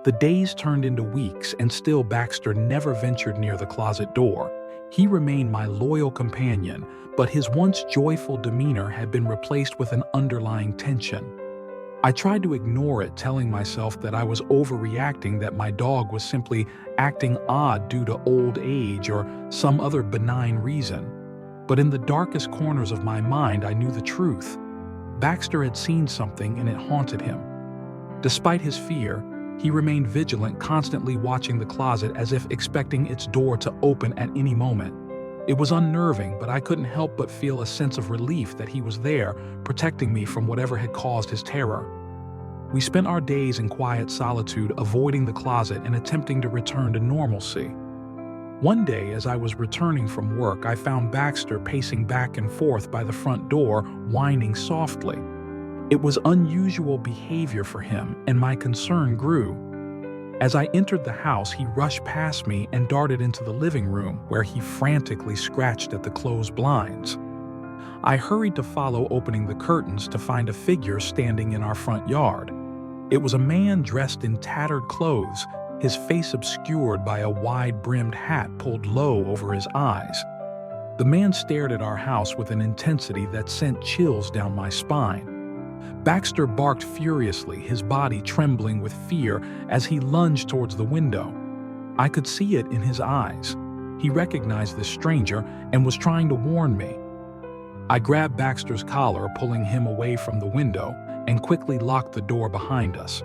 The days turned into weeks, and still Baxter never ventured near the closet door. He remained my loyal companion, but his once joyful demeanor had been replaced with an underlying tension. I tried to ignore it, telling myself that I was overreacting, that my dog was simply acting odd due to old age or some other benign reason. But in the darkest corners of my mind, I knew the truth. Baxter had seen something and it haunted him. Despite his fear, he remained vigilant, constantly watching the closet as if expecting its door to open at any moment. It was unnerving, but I couldn't help but feel a sense of relief that he was there, protecting me from whatever had caused his terror. We spent our days in quiet solitude, avoiding the closet and attempting to return to normalcy. One day, as I was returning from work, I found Baxter pacing back and forth by the front door, whining softly. It was unusual behavior for him, and my concern grew. As I entered the house, he rushed past me and darted into the living room, where he frantically scratched at the closed blinds. I hurried to follow, opening the curtains to find a figure standing in our front yard. It was a man dressed in tattered clothes, his face obscured by a wide-brimmed hat pulled low over his eyes. The man stared at our house with an intensity that sent chills down my spine. Baxter barked furiously, his body trembling with fear as he lunged towards the window. I could see it in his eyes. He recognized the stranger and was trying to warn me. I grabbed Baxter's collar, pulling him away from the window, and quickly locked the door behind us.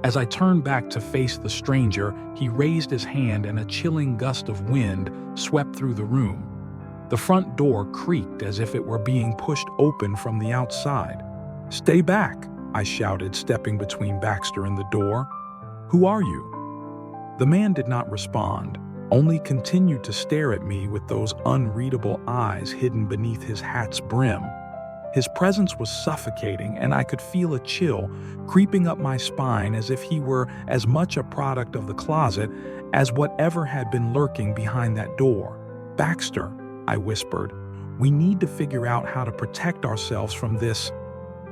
As I turned back to face the stranger, he raised his hand and a chilling gust of wind swept through the room. The front door creaked as if it were being pushed open from the outside. "Stay back," I shouted, stepping between Baxter and the door. "Who are you?" The man did not respond, only continued to stare at me with those unreadable eyes hidden beneath his hat's brim. His presence was suffocating, and I could feel a chill creeping up my spine, as if he were as much a product of the closet as whatever had been lurking behind that door. "Baxter," I whispered, "we need to figure out how to protect ourselves from this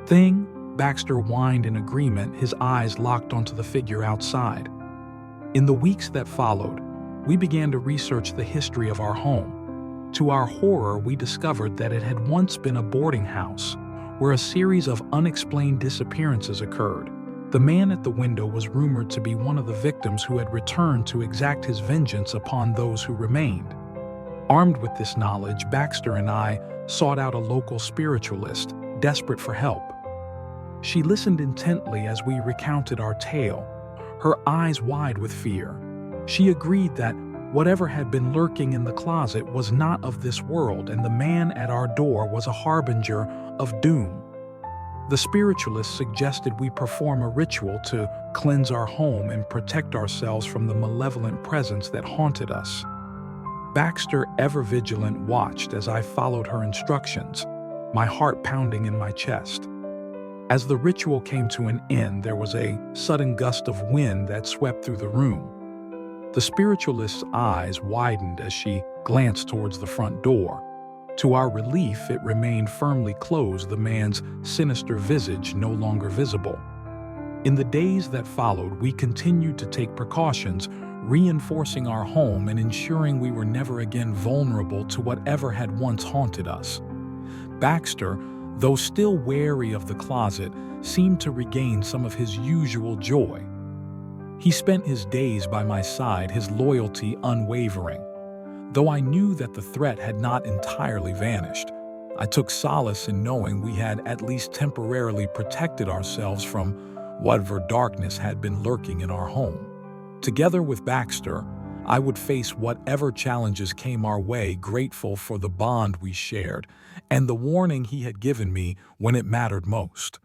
thing." Baxter whined in agreement, his eyes locked onto the figure outside. In the weeks that followed, we began to research the history of our home. To our horror, we discovered that it had once been a boarding house, where a series of unexplained disappearances occurred. The man at the window was rumored to be one of the victims who had returned to exact his vengeance upon those who remained. Armed with this knowledge, Baxter and I sought out a local spiritualist, desperate for help. She listened intently as we recounted our tale, her eyes wide with fear. She agreed that whatever had been lurking in the closet was not of this world, and the man at our door was a harbinger of doom. The spiritualist suggested we perform a ritual to cleanse our home and protect ourselves from the malevolent presence that haunted us. Baxter, ever vigilant, watched as I followed her instructions, my heart pounding in my chest. As the ritual came to an end, there was a sudden gust of wind that swept through the room. The spiritualist's eyes widened as she glanced towards the front door. To our relief, it remained firmly closed, the man's sinister visage no longer visible. In the days that followed, we continued to take precautions, reinforcing our home and ensuring we were never again vulnerable to whatever had once haunted us. Baxter, though still wary of the closet, seemed to regain some of his usual joy. He spent his days by my side, his loyalty unwavering. Though I knew that the threat had not entirely vanished, I took solace in knowing we had at least temporarily protected ourselves from whatever darkness had been lurking in our home. Together with Baxter, I would face whatever challenges came our way, grateful for the bond we shared and the warning he had given me when it mattered most.